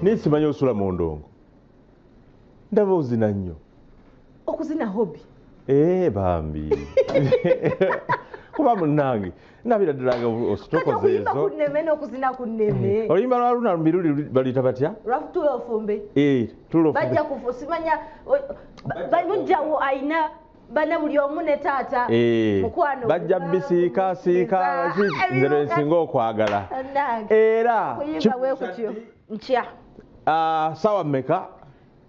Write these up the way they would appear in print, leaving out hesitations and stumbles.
nesimanyi osula mu ndongo ndaba ozina nnyo okuzina hobby bambi kuba munnange nabira ddala ositokoze ezo n'okuzina ku nneme oluyimba lwa luna mbiruli baluyita batya lwafutula ofumbe tulofumbe bajja kufu simanya bajjawo ayina bana buli omu ne taata mukwano bajja bisiikaasiika nze lwensinga okwagala era kutyo nkya sawa mmeka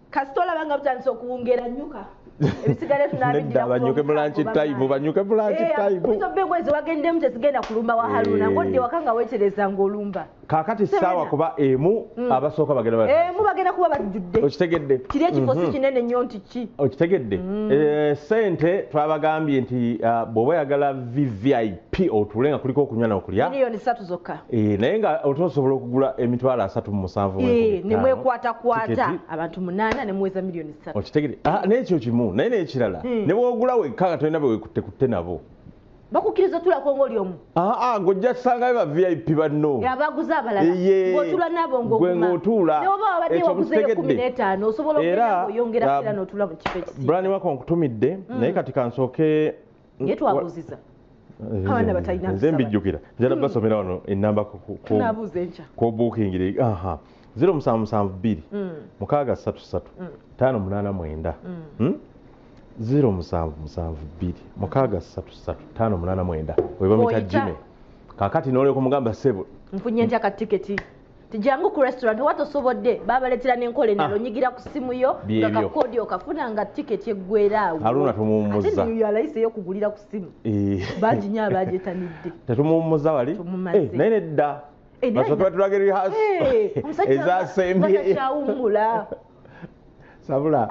kasita olabanga butandisa okuwungera nnyuka ebisigale tunabidira banyuke mulanchi time begwezi wagendemu tesigenda kulumba wa Haruna ngodde wakanga wetereza ngolumba kakati sawa kuba emu abasooka bagenda kuba bajjudde okitegedde kiri ekifo si kinene nnyo nti ki okitegedde sente twabagambye nti bw'oba yagala VVIP otulenga kuliko okunywa n'okulya miliyoni 3 zokka naye nga otosobola okugula emitwalo 37 nemwekwatakwata abantu 8 nemuweza miliyoni 3 okitegedde n'ekyo kimu naye n'ekirala ne bw'ogula wekka nga tolina bewekutte nabo bakukkiriza otulako ng'oli omu ng'ojja kusangayo ba VIP banno abaguze abalala ng'otula nabo ng'otuula ne oba wabadde waguzeyo 15 osobola okuyongera era n'otula mu kifo ekisi Brani wako nkutumidde naye kati kansooke ye twabuuziza abaana batalina nze mbijjukira njala basomera wano ennamba tunaabuuza enkya kobuukingire 0772 633 589 0772 633 589 weba mita jime kakati n'oleko mugamba sebo nfunye ntya ka tiketi tijangu ku restaurant watosobodde babaletera n'enkola endala onyigira ku simu yo nga kodi okafuna nga tiketi eggweraawo Haruna tumuwummuza ate niyo alayise y'okugulira ku simu baginyo abagyetanidde tetumuwummuza wali naye nedda basooke batulage rihasi ezasembye kyawummula sabula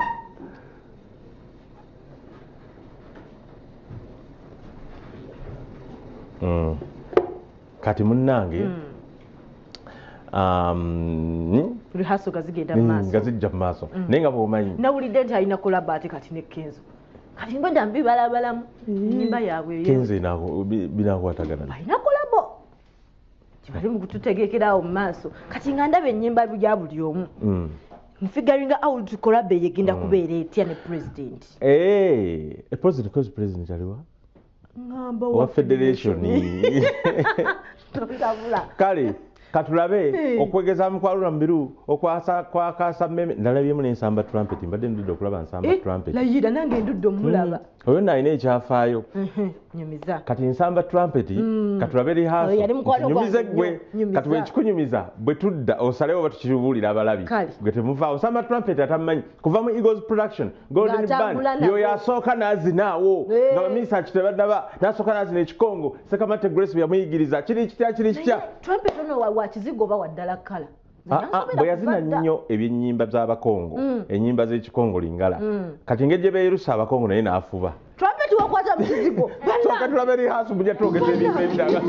kati munnange rihaso gazigenda maaso gazijja mu maaso naye nga bw'omanyi nawulidde nti alina kulaba ate kati ne Kenzo kati ngwenda mbibalabalamu ennyimba yaabwe Kenzo binakwatagana balina kolabo kibali mu kututegekerawo mu maaso kati nga ndaba ennyimba bya buli omu nfigaringa out kolabe yegenda kubeera etya ne president president aliwa ngamba wa federation kale katulabe okwegeza mu kwalula mbiru okwakasa mmeme ndalabyemu n'ensamba trumpet mbadde ndudde okulaba nsamba trumpet layira nange ndudde omulaba oyo nalina ekyafaayo nyumiza kati nsamba trumpet katulabe lihasonyumize gwe kati bwekikunyumiza bwe tudda osalewo batukibuulira abalabi gwe temuvaawo nsamba trumpet atamumanyi kuva mu Eagles production golden band yoyo asooka n'azinaawo nga baminisita kitebadaba n'asooka n'azina ekikongo sekamate grace byamuyigiriza kiri kitya trumpet ono wakizigoba waddala kala bwe yazina nnyo ebyennyimba z'abakongo ennyimba z'ekikongo lingala kati ngeri gye beerusa abakongo naye n'afuba trumpet wakwata mu kizigo sooka tulabe rihaasu mujja twogeza ebintu ebirala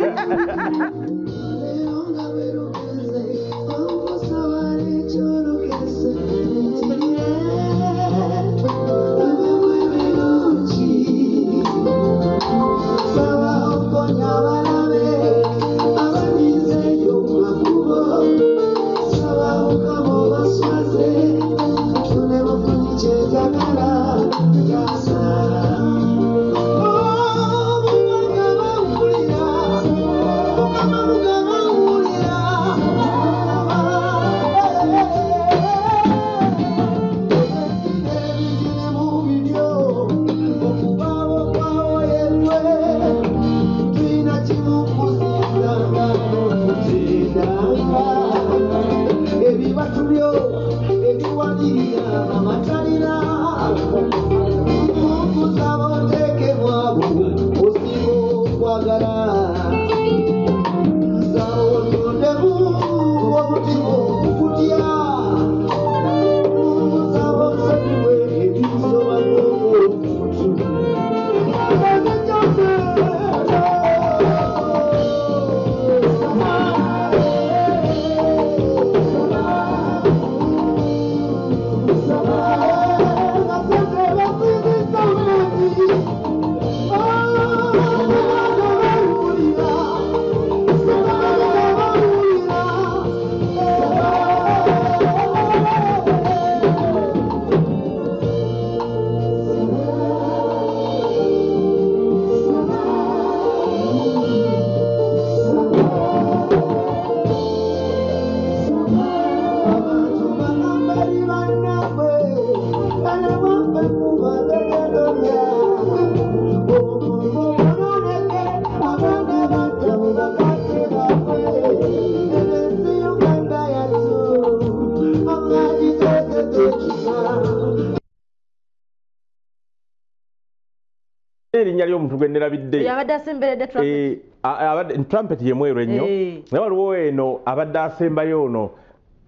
erinnya ly'omuntu gwe nerabidde yabadde asemberedde trumpet abadde trumpet ye mweru ennyo naye waliwo eno abadde asembayo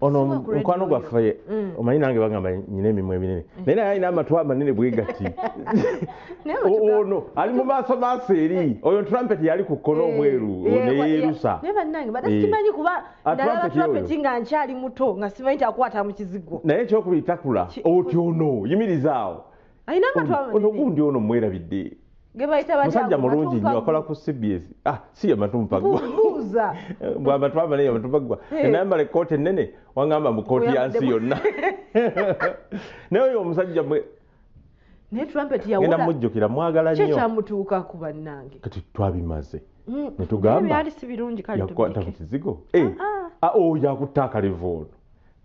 ono mukwano gwaffe omanyi nange bagamba nyina emimwa eminene naye naye alina amatu amanene bwe gati ono ali mu maaso maaso eri oyo trumpet yali ku kkono omweru neyeerusa naye bannange badasikimanyi kuba ndalaba trumpet nga nkyali muto nga simanyi nti akwata mu kizigo naye ekyokubitakula oti ono yimirizaawo alina amatu amanene ono gundi ono mwerabidde musajja mulungi nnyo akola ku CBS si amatumpaggwa bw'amatu amanene amatumpaggwa enayambala ekkooti ennene wangamba mu kooti yansi yonna naye oyo omusajja naye trumpet yawula ngenda mujjukira mwagala nnyo kyekyamtuuka ku bannange kati twabimaze ne tugamba byali si birungi kale yakwata ku kizigo oyo akutta akalevu ono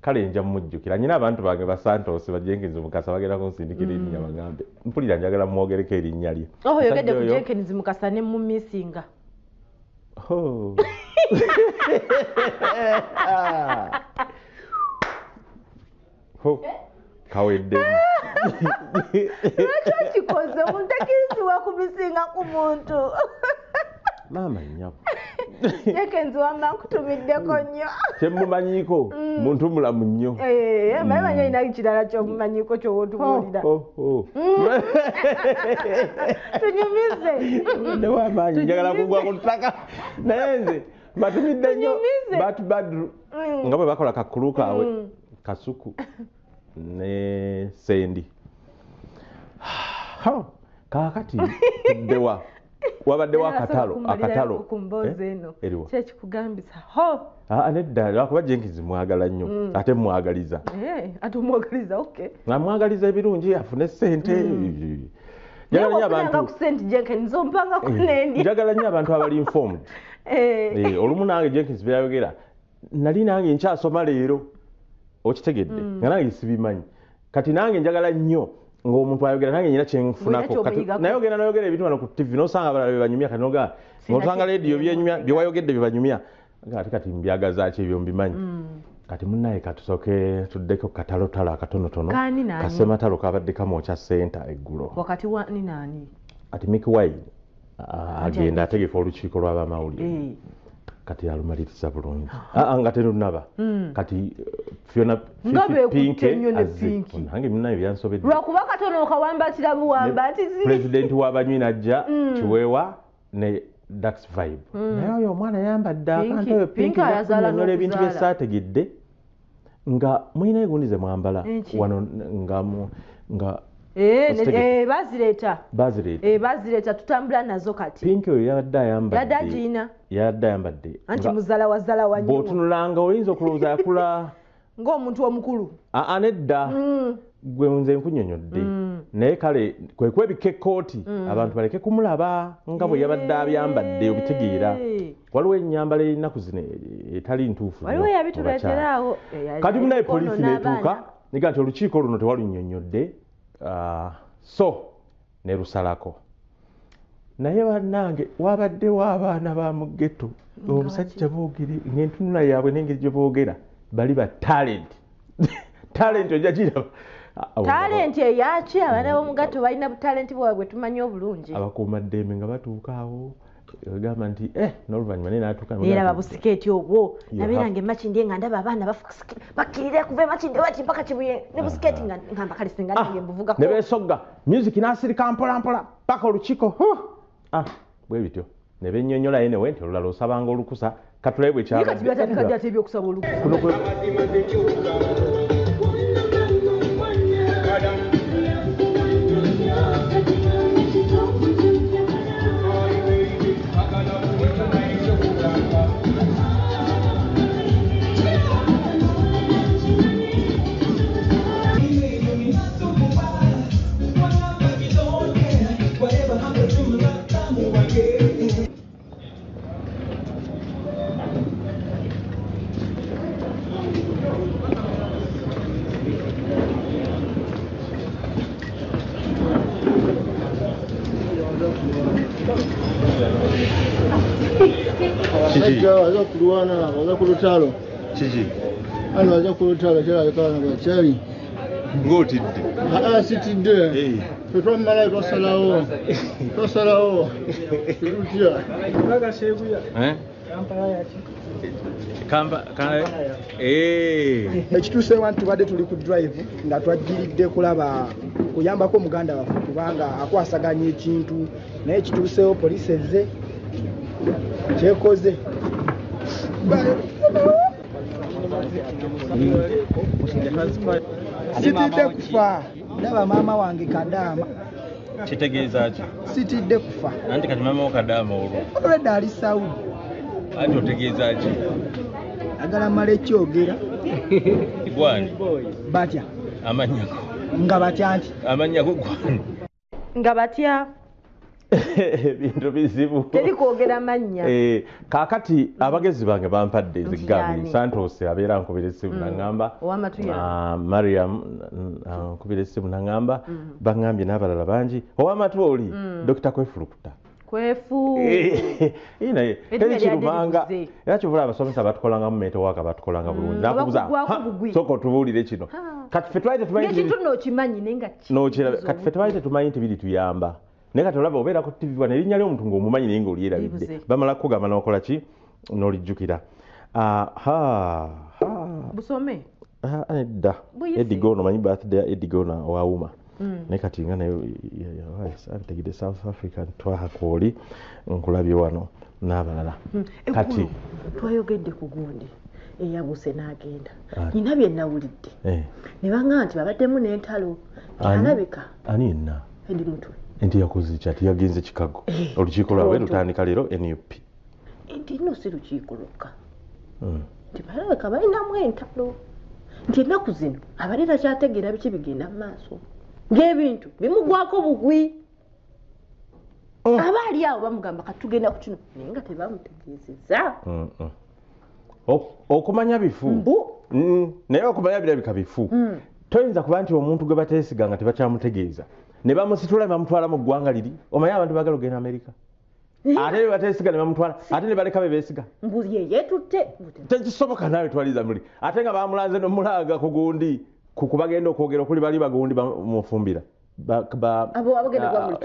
kale nja mujjukira nyina abantu bange ba Santos ba Jenkins Mukasa bagenda kunsindikira erinnya bagambe mpulira njagala mwogereko erinnya lye yogedde ku Jenkins Mukasa ne mu missinga kawedde ekyo kikoze muntekirizibwa ku misinga ku muntu maama nnyabo Jenkins wamba nkutumiddeko nnyo kyemumanyiiko muntu mulamu nnyo manyi alina ekirala kyomumanyiiko kyowotubuulira tunyumize newamaanyi njagala kugwa ku ttaka naye nze batumidde nnyo batubadru nga bwe bakola kakulu kaabwe kasuku ne sendi kaakati tuddewa wabaddewo akatalo kumboze eno kyekikugambisa nedda lwakuba Jenkins mwagala nnyo ate mwagaliza ate omwagaliza amwagaliza ebirungi afune ssente njagala nnyo abantu abali informed olumu nange Jenkins byayogera nali nange nkyasoma leero okitegedde nga nange sibimanyi kati nange njagala nnyo ng'omuntu ayogera nange nyina kyenfunako naye ogenda noyogera ebintu wano ku TV nosanga abalala bebanyumya kati noga nosanga leediyo byewayogedde bebanyumya ate kati mbyagaza ki ebyo mbimanyi kati munnaye katusooke tuddeko katalotalo akatonotono kasematalo kabadde kamwokya senta eggulo wakati wani nani ati Mick Wine agenda ategefa olukiiko lw'abamawulire kati alumaliriza bulungi nga tenunaba kati Fiona Pinke nange munaye byansobedde lwakuba katono okawambatira buwamba nti pulezidenti w'abanywi najja Kiweewa ne Dax Vibe naye oyo omwana yambadde akantu oyo Pinke yakunyola ebintu bye saategedde nga muyina egundize mwambala wano nga bazireeta tutambula nazo kati Pinke oyo yabadde ayambadde anti muzala wazala wanyo bw'otunulanga oyinza okulowooza yakula ng'omuntu omukulu nedda gwe nze nkunyonyodde naye kale kwe kwebika ekkooti abantu baleke kumulaba nga bwe yabadde abyambadde obitegeera waliwo ennyambala ennaku zino etali ntuufu kati munaye poliisi neetuuka niga nti olukiiko luno tewalunyonyodde so ne lusalako naye bannange wabaddewo abaana ba mu ghetto omusajja boogeri ng'entunula yaabwe n'engeri gye boogera bali ba talent ojja kiraba talent eyaki abaana b'omu ghetto balina butalenti bwabwe tumanyi obulungi abakuumaddembe nga batuuka awo gamba nti n'oluvannyuma naye n'atuuka era babusikeeti obwo nabeeranga emakindi nga ndaba abaana bakkirira kuva emakindi bati mpaka kibuye ne busikeeti nga mbakalisinga nange mbuvugako ne beesogga music n'asirika mpolampola paka olukiiko bwe bityo ne bennyonnyola enewe nti olulala osabanga olukusa katulabe bwe kyabadde ebyokusaba olukusa waza kulwana waza kulutalo kiki ano waza kulutalo kyalabikana bwakyali ng'otidde sitidde twamala twasalawo tutya ekituuse wantu tubadde tuli ku drive nga twajjiridde kulaba kuyambako muganda waffe kubanga akwasaganya ekintu naye kituusewo poliisi ezze kyekoze sitidde kufa ndaba maama wange Kadaama kitegeeza ki sitidde kufa anti kati maama wo Kadaama olwedda ali Saudi anti otegeeza ki agala mala ekyogera gwani batya amanyako nga batya nti amanyako gwani nga batya ebintu bizibu teri kwogera mannya kaakati abagezi bange bampadde ezigambi Santos abeera nkubira essimu naŋŋamba Mariam nkubira essimu naŋŋamba baŋŋambye n'abalala bangi ow'amatu oli Dr. Kwefulukuta naye teri kirumanga era kivula abasomesa batukolangamu meetowaka batukolanga bulungi nakubuza sooka otubuulire kino kati ffe twali tetumanyi nti biri tuyamba naye kati olaba obeera ku TV wane erinnya ly'omuntu ng'omumanyi naye ng'olyerabidde bamala kukugamba n'okola ki n'olijjukira busome edda Edigono omanyi birthday ya Edigono owawuma naye kati nga naye abitegedde South Africa twahakooli nkulabye wano n'abalala kati twayogedde ku gundi eyabuse n'agenda nina bye nawulidde ne baŋŋamba nti babaddemu n'entalo alabika ani yenna Edi Mutwe enti yakoze kyati yagenze Chicago olukiiko lwabwe lutandika leero NUP enti nno si lukiiko lwokka nti balabika balinamu entalo nti ennaku zino abadde takyategeera biki bigenda mu maaso ng'ebintu bimugwako bugwi abaali awo bamugamba katugenda ku kino naye nga tebamutegeezezza okumanya bifu naye okumanya birabika bifu toyinza kuba nti omuntu gwe bateesiga nga tebakyamutegeeza ne bamusitula ne bamutwala mu ggwanga liri omanyi abantu baagala ogenda Amerika ate ne bateesiga ne bamutwala ate ne baleka be beesiga tekisoboka naawe twaliza muli ate nga bamulanze nomulaaga ku gundi kubagenda okwogera okuli bali bagundi bamufumbira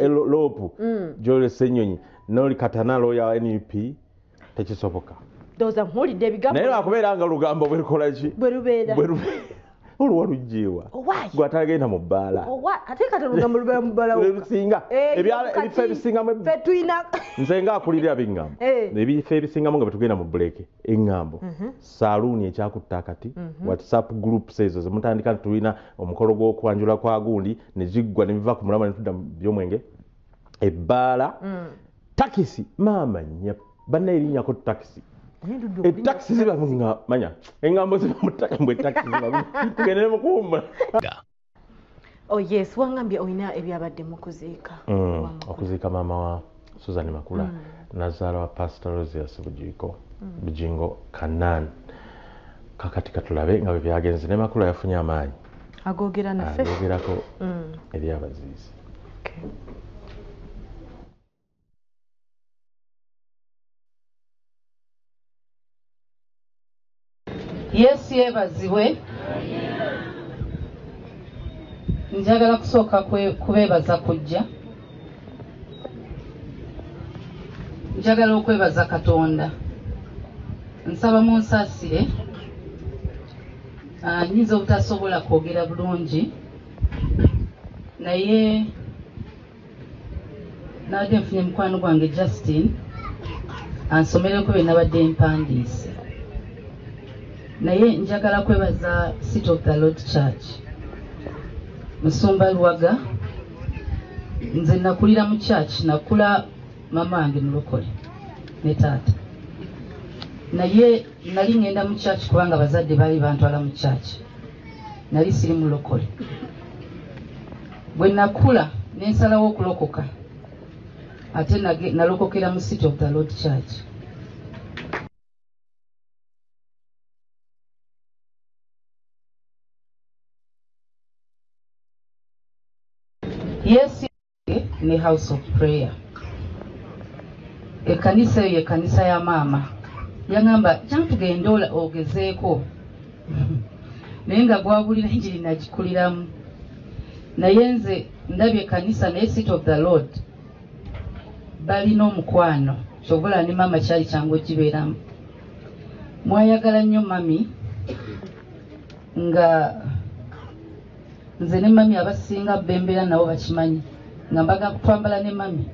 loopu Joel Ssenyonyi n'oli Katana lawyer wa NUP tekisoboka naye lwakubeera nga olugambo bwerukola ki bwe lubeera oluwa lujjeewa gwatagenda mu bbaala ate kati olugambo lubeera mu bbaala lusinga ebifo ebisingamu nze nga akulira ab'eŋŋambo ebifo ebisingamu nga betugenda mu buleke eŋŋambo saaluuni ekyakutta akati WhatsApp groups ezo zemutandika nti tulina omukolo gw'okwanjula kwa gundi ne ziggwa ne biva ku mulama ne tudda mu by'omwenge ebbaala takisi maama nnya banna erinnyako takisi taxi ziba manya engambo ziba mutakambwe taxi ziba tugende mukumba yes wangambye oyina ebyabadde mukuziika okuziika maama wa Susan Makula nazaala wa Pastor Rosias Bujingo Kanan kakati katulabe nga bwe byagenze ne Makula yafunye amaanyi agogera naffe agogerako ebyabaziizi Yesu yeebazibwe. Njagala kusooka kubeebaza kujja. Njagala okwebaza Katonda. Nsaba munsaasire. Nnyinza obutasobola kwogera bulungi. Naye nabadde nfunye mukwano gwange Justin ansomereko bye nabadde mpandiise. Naye njagala kwebaza City of the Lord Church. Musumba Lwaga. Nze nakulira mu church nakula mama wange mulokole ne taata. Naye nali ngenda mu church kubanga bazadde bali bantwala mu church. Nali siri mulokole. Bwe nakula nensalawo okulokoka. Ate nalokokera mu City of the Lord Church. Yes, ni house of prayer. Ekanisa ye kanisa ya mama. Yangamba kyantugenda ogezeeko. Naye nga gwabulira enjiri nagikuliramu. naye nze ndabye kanisa naye City of the Lord balina omukwano kyobula ne mama kyali kyangu okibeeramu. Mwayagala nnyo mami nga nze ne mami abasinga bembeera nabo bakimanyi nga mbaga kutwambala ne mami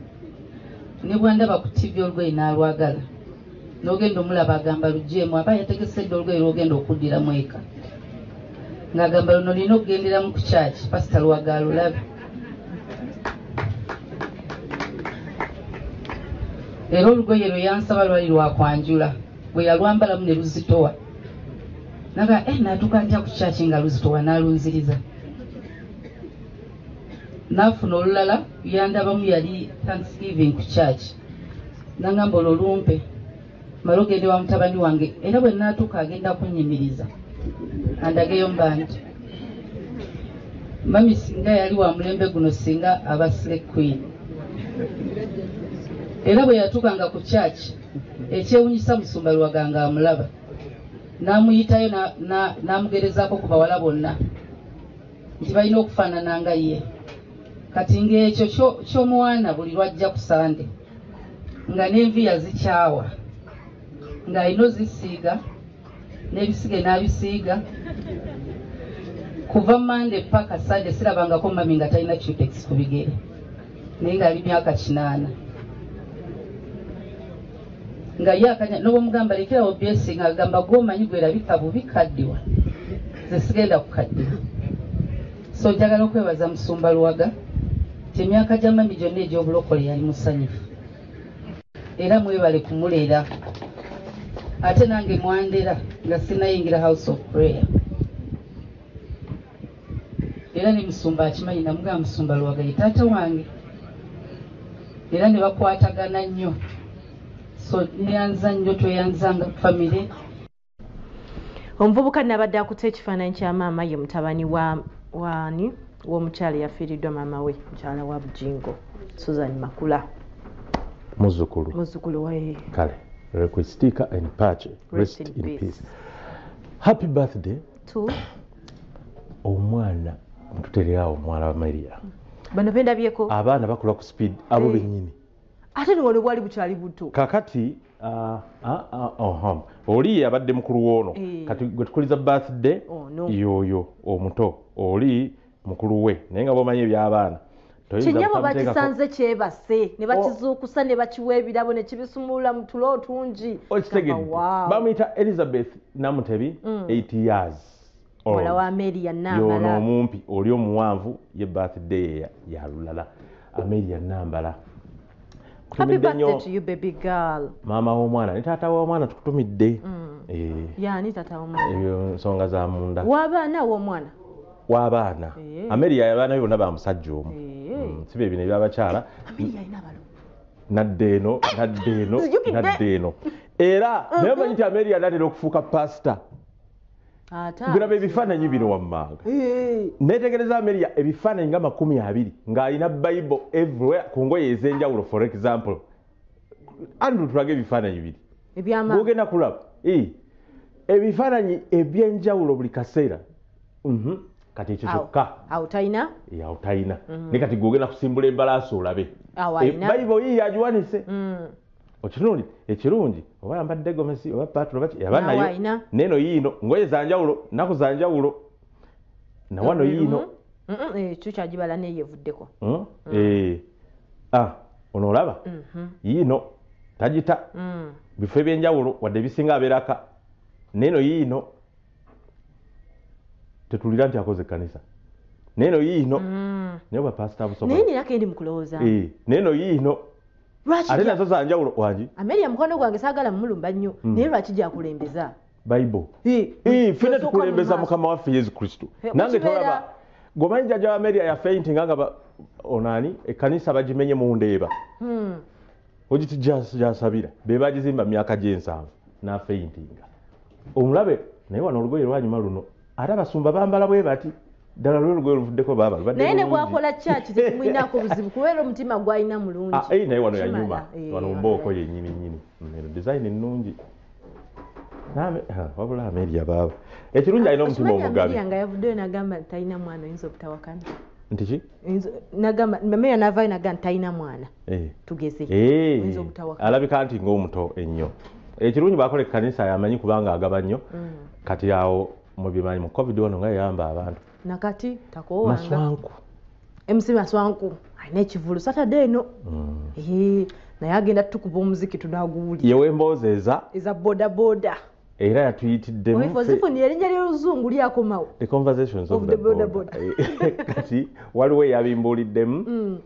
ne bwandaba ku TV olugoye n'alwagala n'ogenda omulaba agamba lugyemu aba yategesedde olugoye lwogenda okuddiramu eka ng'agamba luno lina okugenderamu ku kyaki pasita lwaga alulabe. Era olugoye lwe yansaba lwali lwakwanjula bwe yalwambalamu ne luzitowa naga natuuka ntya ku kyaki nga luzitowa n'alunziriza. Nafuna olulala yandabamu yali Thanksgiving ku kyaki nangamba olwo lumpe mala ogende wa mutabani wange era bwe natuuka agenda kunnyimiriza andageyo mbandi mami singa yali wa mulembe guno singa abasire queen. Era bwe yatuukanga ku kyaki ekyewunyisa Musumba Lwaganga amulaba n'amuyitayo n'amugerezaako ku bawala bonna nti balina okufaanana nga ye. Kati ng'ekyo ky'omuwaana buli lwajja ku Sande nga n'enviya zikyawa ng'alina ozisiiga n'ebisige n'abisiiga kuva Mande paka Sande sirabangako mami nga talina cutex ku bigere naye ng'ali myaka 8 nga yakanya n'obwomugamba lekerawo blessing agamba gw'omanyi gwerabika bubi kaddiwa ze sigenda kukaddiwa. So njagala okwebaza Musumba Lwaga emyaka gya mami gyonna egy'obulokole yali musanyufu era mwebale kumuleera ate nange mwandera nga sinayingira house of prayer era ne Musumba akimanyi namugamba Musumba Lwaga ye taata wange era ne bakwatagana nnyo so neyanza nnyo tweyanzanga famire. Omuvubuka nabadde akutte ekifaananyi kya maama ye mutabani wani w'omukyala yafiiriddwa maama we mukyala wa Bujingo Susan Makula muzzukulu we kale requestika and patch rest in peace. Happy birthday to omwana mututererawo omwala wa Maria bano bendabyeko abaana bakula ku speed abo bennyini ate niwone bwali bukyali buto kakati oli abadde mukulu woono kati gwe tukuliza birthday yoyo omuto oli mukulu we naye nga bwomanyi eby'abaana kinyabo bakisanze kyebase ne bakizuukusa ne bakiwa ebirabo ne kibisumulula mu tulo otungi okitegedde bamuyita Elizabeth Namutebi 8 years ola wa Amelia Nambala yono omumpi oli omuwanvu ye birthday ya lulala Amelia Nambala. Happy birthday to you baby girl. Mama w'omwana ne taata w'omwana tukutumidde. Yani taata w'omwana. Ebyo nsonga za munda. W'abaana w'omwana. W'abaana. Amelia y'abaana bonna ba musajja omu. Sibe bino eby'abakyala. Amelia alina balo. Nadde eno. Era naye manyi nti Amelia natera okufuuka pastor. Biraba ebifaananyi bino wammanga. Neetegereza Amelia ebifaananyi nga 20 ng'alina Bible everywhere ku ngoye ez'enjawulo for example. Andrew tulage ebifaananyi biri. Bw'ogenda kulaba. Ebifaananyi eby'enjawulo buli kaseera. Kati ekyo kyokka. Awutalina? Awutalina. Ne kati gw'ogenda kusimbula embalaasi olabe. Bible yiyi agiwanise. Okirundi ekirungi oba yambadde gomesi oba patro baki yabanayo neno yiino ngoye zanjawulo naku zanjawulo na wano yiino ekyo kyagibala ne yevuddeko ono olaba yiino tagita bifo ebyenjawulo wadde bisinga abeeraka neno yiino tetulira nti akoze ekkanisa neno yiino naye bapasita busobola naye nirako endi mukulowooza neno yiino ate nazo zanjawulo wangi Amelia mukono gwange saagala mumulumba nnyo naye lwaki gyakulembeza Bible fena tukulembeza mukama waffe Yesu Kristo nange tolaba gomanyi jjajja wa Amelia ya fainting nga onani ekkanisa bagimenye mu ndeeba ogiti gyasabira be bagizimba myaka gye7 na faintinga omulabe naye wano olugoye lwanyuma luno ate abasumba bambala bwe bati ddala lwe lugoye luvuddeko baaba naye ne bwakola kyaki tekumwinaako buzibu kubeera omutima gwalina mulungi naye wano yanyuma wano mbooko yennyini eno design ennungi wabula Amelia baaba ekirungi alina omutima omugabi nga yavuddeyo nagamba talina mwana oyinza obutawakana Ntiki? Nagamba mmeya navayo nagamba talina mwana. Tugeze. Alabika nti ng'omuto ennyo. Ekirungi bakola ekkanisa yamanyi kubanga agaba nnyo. Kati awo mu bimanyi mu COVID ono nga yayamba abantu. Nakati takowanga. Maswanku. MC Maswanku alina ekivulu Saturday eno. Naye agenda tukuba omuziki tunaguwulira. Yewe emboozi eza boda. Era yatuyitiddemu. Wifozifuni erinnya ly'oluzungu lyakomawo. The conversations of the boda. Kati waliwo yabimbuuliddemu.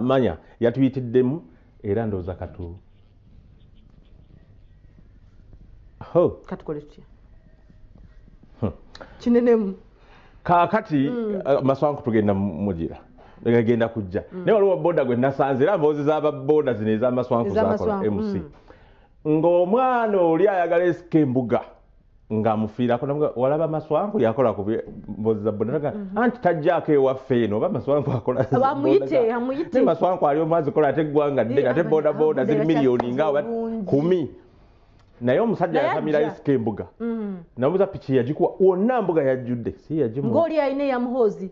Manya yatuyitiddemu era ndowooza katu. Katukole tutya? Kinenemu. Kaakati Maswanku tugenda mugira. Gagenda kujja. Naye waliwo boda gwe nasanze era mboozi z'ababoda zino ez'Amaswanku zakola MC. Ng'omwana oli ayagala esika embuga ng'amufiirako namuga walaba Maswanku yakola ku mboozi za boda anti tajjaako ewaffe eno oba Maswanku akola amuyite ne Maswanku ali omu azikola ate eggwanga ddene ate boda ziri miliyoni nga 10 naye omusajja yakamira esika embuga namubuuza piki yagikuwa wonna mbuga yajjudde si yagimu ng'oli ayina ya muhoozi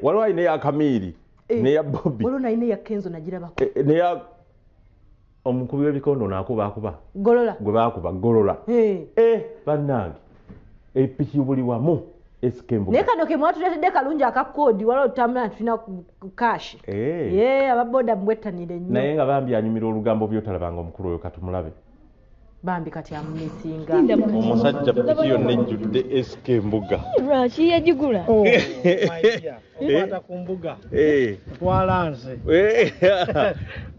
waliwo ayina eya Kamiiri neya Bobby waliwo ayina eya Kenzo nagirabako neya omukubi w'ebikondo n'akuba golola gwe baakuba golola bannange epiki buli wamu esika embuga naye kano ke mwatuleetedde kalungi akakoodi waliwo tutambula tulina kashi ababoda mbwettanire nnyo naye nga bambi anyumira olugambo by'otalabanga omukulu oyo katumulabe bambi kati amumisinga omusajja piki yonna ejjudde esika embuga lwaki yagigula kwata ku mbuga twalanze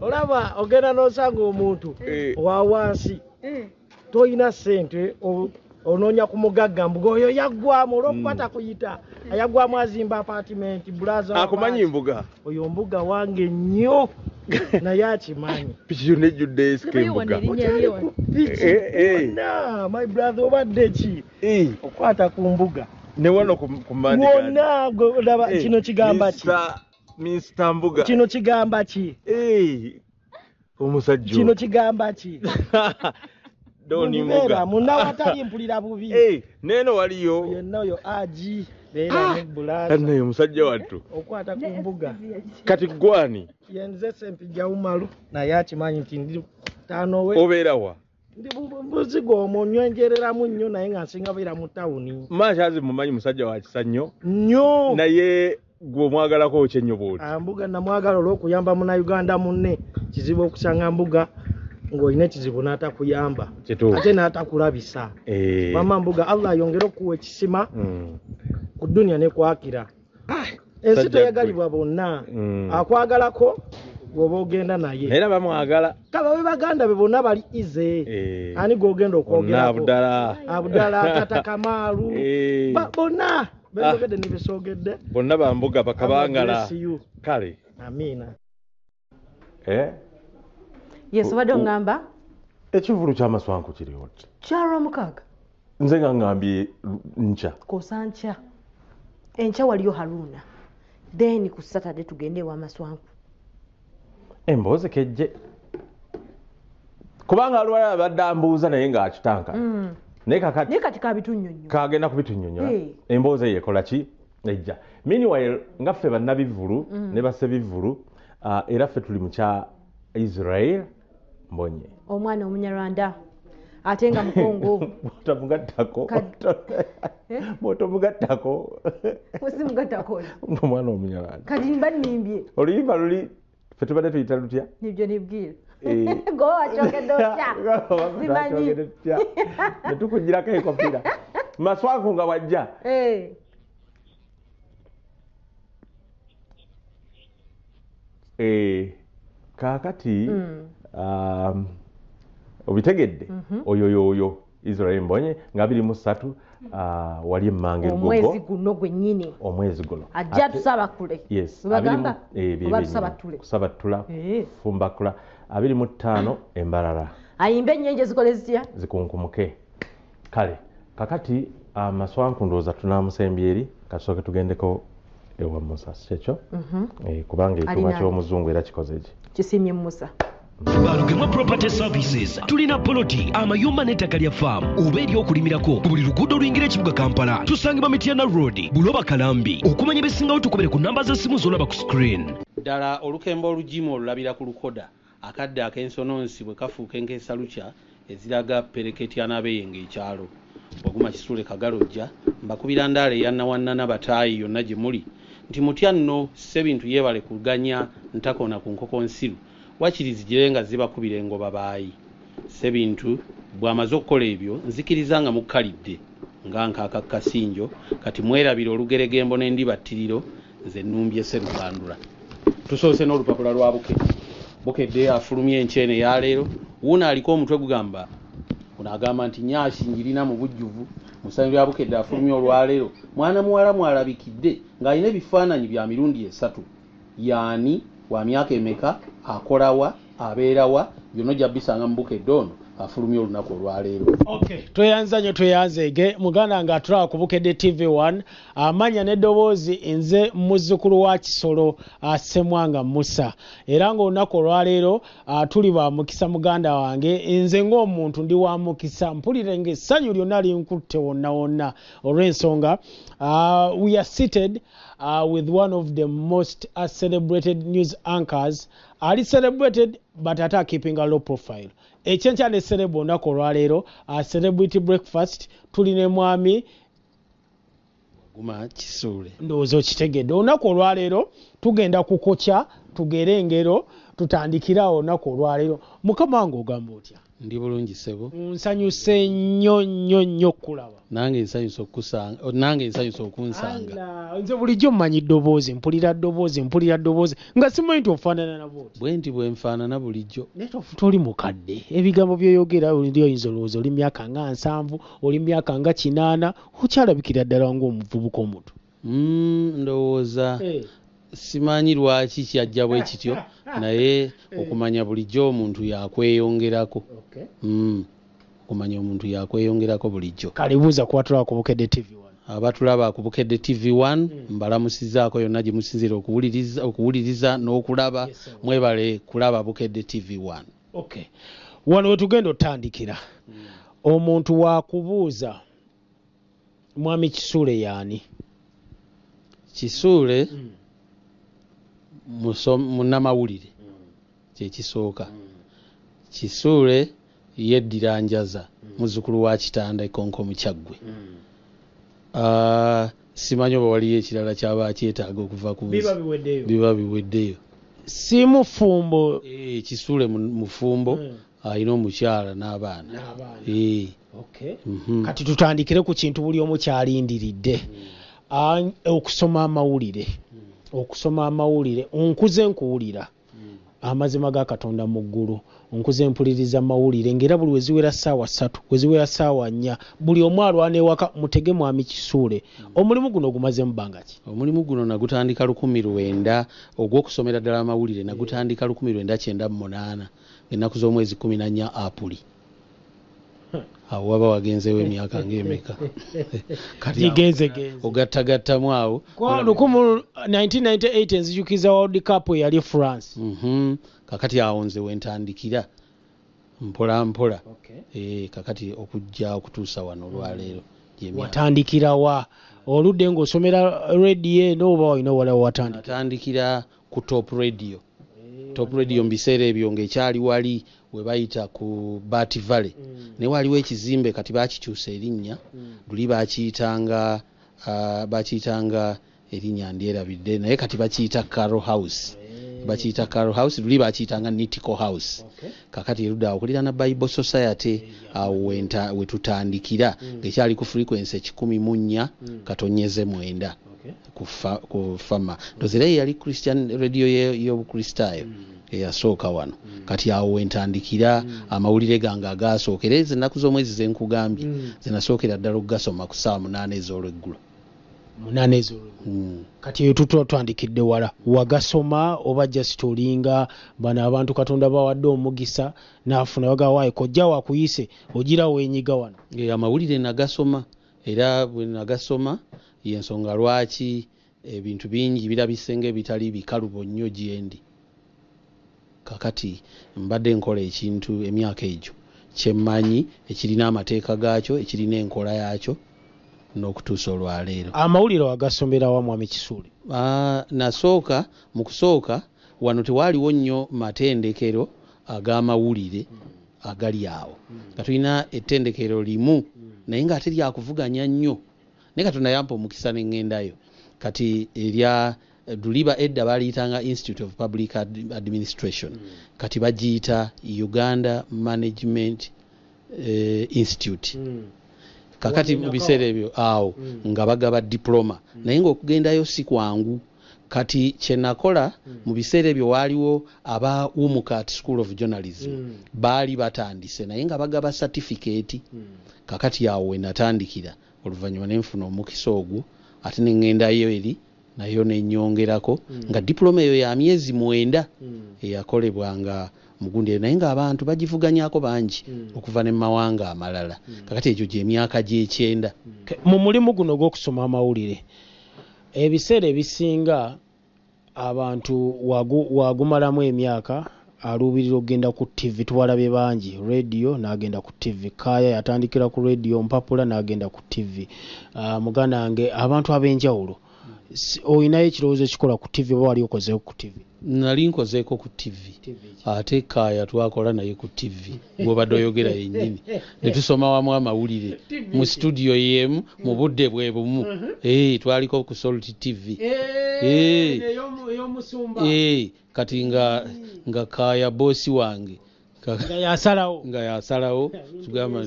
olaba ogenda n'osanga omuntu wa wansi toyina ssente onoonya ku mugagga mbuga oyo yaggwamu olw'okuba takuyita ayaggwamu azimba apartment bulaza akumanyi mbuga oyo mbuga wange nnyo naye akimanyi piki yonna ejjudde esika embuga my brother obadde ki okwata ku mbuga ne wano ku mandi wonna olaba kino kigamba ki Mr. Mbuga kino kigamba ki omusajja kino kigamba ki Doni Mbuga munda watali mpulira bubi neno waliyo yenna oyo aji beera ne bulaza naye omusajja wattu okwata ku mbuga kati gwani yenze sempi jaumalu naye akimanyi nti ndi tano we obeera wa ndi muzigo omwo nyongereramu nnyo naye nga nsinga beera mu tawuni Mashazi mumanyi musajja wa kisa nnyo naye gwe omwagalako kyenyo bwoti Mbuga namwagala olw'okuyamba Munnayuganda munne kizibu okusanga Mbuga ng'olina ekizibu n'atakuyamba ate n'atakulabisa mama Mbuga Allah ayongere okuwa ekisima ku dduniya ne kwakira ensi teyagalibwa bonna akwagalako gwoba ogenda naye era bamwagala kaba be baganda be bonna bali ize ani gwogenda okwogerako Abdala Tata Kamalu bonna bebogedde ne besoogedde bonna bambuga bakabangala kale amina yes obadde ongamba ekivulu ky'Amaswanku kiriwo kyalwa mukaaga nze nga ngambye nkya kosa nkya enkya waliyo Haruna then ku Saturday tugende ewa Maswanku emboozi kejje kubanga alwala abadde ambuuza naye ng'akitanka naye kati kabitunnyonnyo kagenda kubitunnyonnyola emboozi eyo ekola ki ejja meanwhile nga ffe bannabivvulu ne bassebivvulu era ffe tuli mu kya Israel mbonye omwana omunyarwanda ate nga mukongo botomugattako osimugattako omwana omunyarwanda kati mba nnimbye oluyimba luli ffe tubadde tuyita lutya nibyo nibwira gowakyogedde otya simanyi netukugirako ekofiira Maswanku nga wajja kaakati obitegedde oyo Israel mbonye nga 23 wali emmanga egogo omwezi guno gwennyini omwezi guno ajja tusabakule bagamba kusabatula fumbakula 25 embalala ayimbe ennyonje zikole zitya zikunkumuke kale kakati Maswanku ndowooza tunaamusembya eri kasooke tugendeko ewa Musa kyekyo kubanga ekyuma ky'omuzungu era kikoze ki kisimye Musa Balugema Property Services tulina poloti amayumba n'ettaka lya farm oba ery'okulimirako ku buli luguudo oluyingira ekibuga Kampala. Tusangibwa Mityana Road, Buloba Kalambi. Okumanya ebisingawo tukubere ku namba z'essimu z'olaba ku screen. Ddala olukembo olugimu olulabira ku lukoda akadde ak'ensononsi bwe kafuuka enkeesalukya eziraga pereketi anabeyenga ekyalo. Waguma Kisuule Kagalojja mbakubira ndaala eyannawannana bataayi yonna gye muli nti mutya nno Ssebintu yeebale kuganya ntakona ku nkoko nsiru wakiri zigirenga zibakubira engoba baayi. Ssebintu bw'amaze okukola ebyo nzikiriza nga mukkalidde nga nkaaka Kasinjo kati mwerabira olugeregembo n'endibattiriro nze nnumbye Sserukandula. Tusoose n'olupapula lwa Bukedde afulumye enkyene ya leero wuuna aliko omutwe gugamba unagamba nti Nyaasi njirina mu bujjuvu musanyu lya Bukedde afulumye olwaleero mwana muwala mwalabikidde ng'alina ebifaananyi bya mirundi 3 yaani wa myaka emeka akolawa abeerawa byonna ojja bisanga mu Bukedde ono afulumye olunaku olwaleero. Tweyanzege muganda nga atulaba ku Bukedde TV1 amanya n'eddoboozi nze muzzukulu wa Kisolo Ssemwanga Musa era ng'olunaku olwaleero tuli ba mukisa muganda wange nze ng'omuntu ndi wa mukisa mpulire ng'essanyu lyonna linkutte wonna wonna olw'ensonga we are seated with one of the most celebrated news anchors ali celebrated but ata keeping a low profile. Ekyenkya ne celeb olunaku olwaleero celebrity breakfast tulina mwami Waguma Kisuule ndowooza okitegedde. Olunaku olwaleero tugenda kukokya tugere engero tutandikirawo olunaku olwaleero. Mukama wange ogamba otya? Ndi bulungi ssebo. Nsanyuse nnyo kulaba. Nange nsanyuse okunsanga. Nze bulijjo mmanyi ddoboozi mpulira ddoboozi nga simanyi nti ofaanana nabo. Bwe nti bwe nfaanana bulijjo. Naye toli mukadde. Ebigambo by'oyogera oli oyinza olowooza oli myaka nga 7 oli myaka nga 8 okyalabikira ddala ng'omuvubuka omuto. Ndowooza simanyi lwaki kyajja bwe kityo naye okumanya bulijjo omuntu yakweyongerako. Okumanya omuntu yakweyongerako bulijjo. Kalibuuza kubatulaba ku Bukedde TV1. Abatulaba ku Bukedde TV1 mbalamusizaako yonna gye musinzira okuwuliriza n'okulaba mwebale kulaba Bukedde TV1. Wano we tugenda otandikira omuntu wakubuuza mwami Kisuule yaani? Kisuule munnamawulire kyekisooka. Kisuule yeddira Njaza muzzukulu wa Kitanda Ekonko mu Kyaggwe. Simanyi oba waliyo ekirala kyaba kyetaaga okuva ku biba biweddeyo. Si mufumbo. Kisuule mufumbo alina omukyala n'abaana. Kati tutandikire ku kintu buli omu kyalindiridde. Okusoma amawulire onkuze nkuwulira amazima ga Katonda mu ggulu onkuze mpuliriza amawulire ngera buli weziwera ssaawa 3 weziwera ssaawa 4 buli omu alwana ewaka mutege mwami Kisuule. Omulimu guno gumaze mu bbanga ki? Omulimu guno nagutandika 1900 ogw'okusomera ddala amawulire nagutandika 1998 ennaku z'omwezi 14 Apuli. Awo waba wagenzeewo emyaka ng'emeka gigenze ogattagattamu awo 1998 enzijukiza World Cup yali France. Kakati awo nze wentandikira mpola mpola. Kakati okujja okutuusa wano olwaleero watandikira wa oludde ng'osomera radio eno oba olina wala watandikira ku Top Radio. Top Radio mbiseera ebyo ng'ekyali wali we bayita ku Bati Valley. Ne waliwo ekizimbe kati bakikyusa erinnya luli bakiyitanga erinnya ndyerabidde naye kati bakiyita Carol House. Luli bakiyitanga Nitico House. Kakati erudda okulira na Bible Society awo we tutandikira ng'ekyali ku frequency 14 katonyeze 9 ku fama. Ndozere yali Christian radio y'obukristaayo eyasooka wano. Kati awo wentandikira amawulire gange agasookera ezo ennaku z'omwezi ze nkugambye ze nasookera ddala okugasoma ku ssaawa 8 ez'olweggulo. Kati eyo tutandikidde wala wagasoma oba just olinga bano abantu Katonda bawadde omugisa n'afuna bagawaayi kojja wakuyise ogira wenyiga wano? Amawulire nagasoma era bwe nagasoma y'ensonga lwaki ebintu bingi birabise ng'ebitali bikalubo nnyo gyendi. kakati mbadde nkola ekintu emyaka egyo kyemmanyi ekirina amateeka gaakyo ekirina enkola yaakyo n'okutuusa olwaleero. Amawulire wagasomera wa Mwami Kisuule? Nasooka mu kusooka wano tewaaliwo nnyo matendekero ag'amawulire agali awo. Katulina ettendekero limu naye ng'ate lyakuvuganya nnyo. Naye Katonda yampa omukisa ne ŋŋendayo. Kati erya Duliba edda baliyitanga Institute of Public Administration. Kati bagiyita Uganda Management Institute. Kakati mu biseera ebyo awo nga bagaba diploma. Naye ng'okugendayo si kwangu. Kati kyenakola mu biseera ebyo waaliwo aba Umukat School of Journalism baali batandise naye nga bagaba certificate. Kakati awo we natandikira oluvannyuma ne nfuna omukisa ogwo ate ne ŋŋendayo eri nayo ne nnyongerako nga diploma eyo ya myezi 9 eyakolebwanga mu gundi naye ng'abantu bagivuganyako bangi okuva ne mu mawanga amalala. Kakati ekyo gy'emyaka gy'ekyenda. Mu mulimu guno gw'okusoma amawulire ebiseera ebisinga abantu wagumalamu emyaka aluubirira okugenda ku TV. Tuwalabye bangi radio n'agenda ku TV. Kaya yatandikira ku radio Mpapula n'agenda ku TV. Muganda wange abantu ab'enjawulo oyinayo ekirowoozo ekikola ku TV oba wali okozeeko ku TV? Nali nkozeeko ku TV. Ate Kaya twakola naye ku TV bw'obadde oyogera yennyini ne tusoma wamu amawulire mu studio yemu mu budde bwe bumu. Twaliko ku Salt TV. Kati nga Kaya bosi wange nga yasalawo tugamba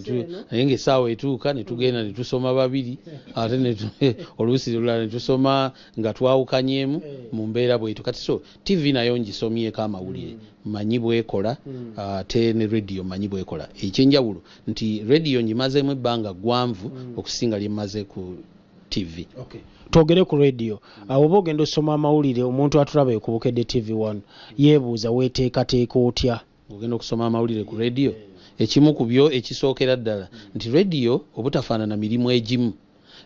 naye ng'essaawa etuuka ne tugenda ne tusoma babiri ate oluusi lulala ne tusoma nga twawukanyemu mu mbeera bwetyo. Kati so TV nayo ngisomyeko amawulire manyi bwekola ate ne radio manyi bwekola. Ekyenjawulo nti radio ngimazeemu ebbanga ggwanvu okusinga lye mmaze ku TV. Twogere ku radio. Awo oba ogenda osoma amawulire omuntu atulaba ekubukedde TV1 yeebuuza weeteekateeka otya ogenda okusoma amawulire ku radio? Ekimu ku byo ekisookera ddala nti radio obutafaanana mirimu egimu.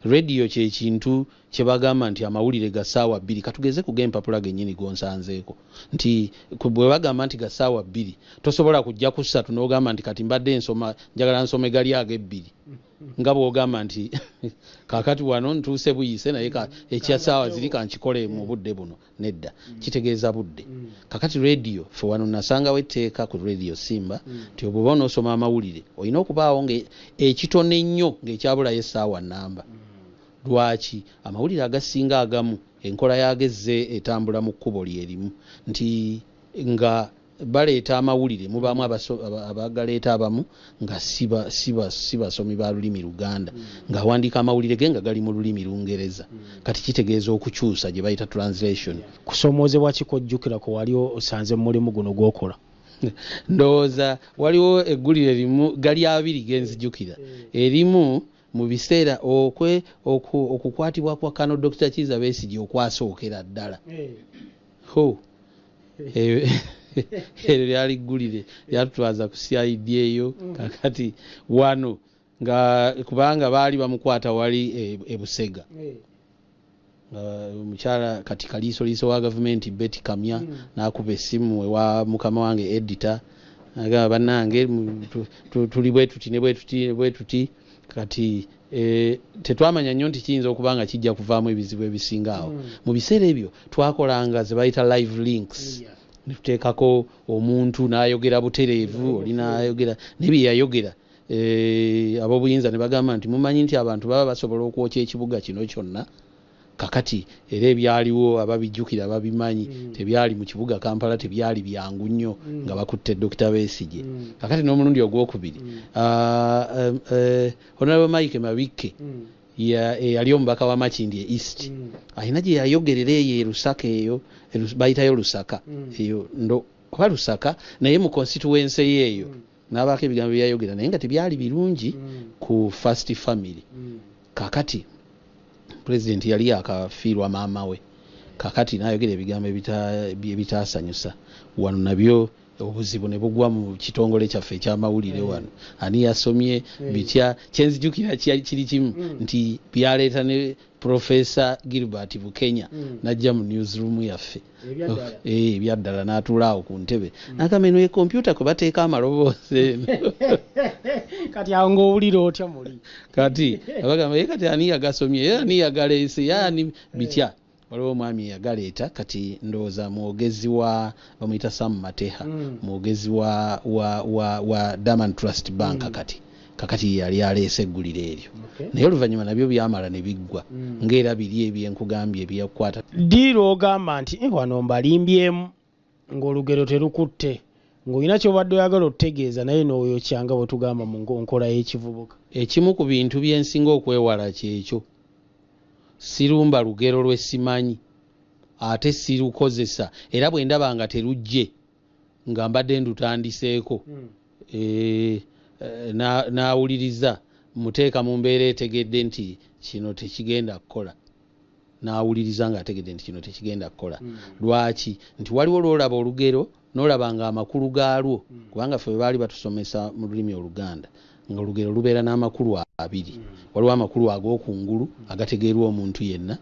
Radio kye kintu kye bagamba nti amawulire ga ssaawa 2. Katugeze ku g'empapula gennyini gonsanzeeko nti bwe bagamba nti ga ssaawa 2 tosobola kujja ku 3 n'ogamba nti kati mbadde nsoma njagala nsome gali ag'ebbiri nga bw'ogamba nti kaakati wano ntuuse buyise naye ekya ssaawa ziri kankikole mu budde buno. Nedda, kitegeeza budde. Kakati radio fe wano nasangawo etteeka ku radio Simba nti obuba onoosoma amawulire olina okubaawo ekitone nnyo ng'ekyabulayo essaawa nnamba. Lwaki? Amawulire agasinga agamu enkola yagezze etambula mu kkubo lyerimu nti nga baleeta amawulire mubaamu abagaleeta abamu nga si basomi ba lulimi Luganda ng'awandiika amawulire ge nga gali mu lulimi Lungereza. Kati kitegeeza okukyusa gye bayita translation. Kusomoozebwa kikojjukira ko wali osanze mu mulimu guno gw'okola? Ndowooza waliwo eggulire limu gali abiri genzijjukira. Erimu mu biseera okukwatibwa kwa Kano Dr. Kiza Besigye okwasookera ddala. Eryo lyali ggulire lyatutwaza ku CID eyo. Kakati wano nga kubanga baali bamukwata wali Busega. Omukyala kati kaliisoliiso wa gavumenti Betty Kamya n'akuba essimu ewa mukama wange editor agamba bannange tuli bwe tuti ne bwe tuti. Kati tetwamanya nnyo nti kiyinza okuba nga kijja kuvaamu ebizibu ebisinga awo. Mu biseera ebyo twakolanga ze bayita live links. Tuteekako omuntu n'ayogera butereevu oli n'ayogera nebye yayogera ab'obuyinza ne bagamba nti mumanyi nti abantu baba basobola okwokya ekibuga kino kyonna. Kakati era ebyaliwo ababijjukira babimanyi tebyali mu kibuga Kampala tebyali byangu nnyo nga bakutte Dr. Besigye. Kakati n'omulundi ogwokubiri Honorable Mike Mabikke yali omubaka wa Makindye East alina gye yayogerera eyo Lusaka eyo bayitayo Lusaka eyo oba Lusaka naye mu constituency eyo n'abaako ebigambo byayogera naye nga tebyali birungi ku First Family. Kakati President yali akafiirwa maama we. Kakati n'ayogera ebigambo ebitaasanyusa. Wano nabyo obuzibu ne bugwa mu kitongole kyaffe ekyamawulire wano ani yasomye bitya kyenzijukira kiri kimu nti byaleeta ne Professor Gilbert Bukenya najja mu newsroom yaffe ebyaddala n'atuulaawo ku ntebe n'akameno ye kompyuta kwe bateeka amaloboozi kati awo ng'owulira otya muli kati abagamba kati ani yagasomye era ani yagaleese yaani bitya waliwo omwami yagaleeta kati ndowooza mwogezi wa bamuyita Sam Mateha mwogezi wa Diamond Trust Bank kakati yali aleese eggulire eryo naye oluvannyuma nabyo byamala ne biggwa ng'era biri ebyenkugambye ebyakwata diiro ogamba nti wano mbalimbyemu ng'olugero terukutte ng'olina ky'obadde oyagala otutegeeza naye n'oyokyanga bwe tugamba mu nkola y'ekivubuka ekimu ku bintu bye nsinga okwewala kyekyo sirumba lugero lwe simanyi ate sirukozesa era bwe ndaba nga terujje nga mbadde ndutandiseeko n'awuliriza muteeka mu mbeera etegedde nti kino tekigenda kukola n'awuliriza ng'ategedde nti kino tekigenda kukola lwaki nti waliwo lwolaba olugero n'olaba nga amakulu gaalwo kubanga ffe baali batusomesa mu lulimi Oluganda nga olugero lubeera n'amakulu abiri waliwo amakulu ag'okungulu agategeerwa omuntu yenna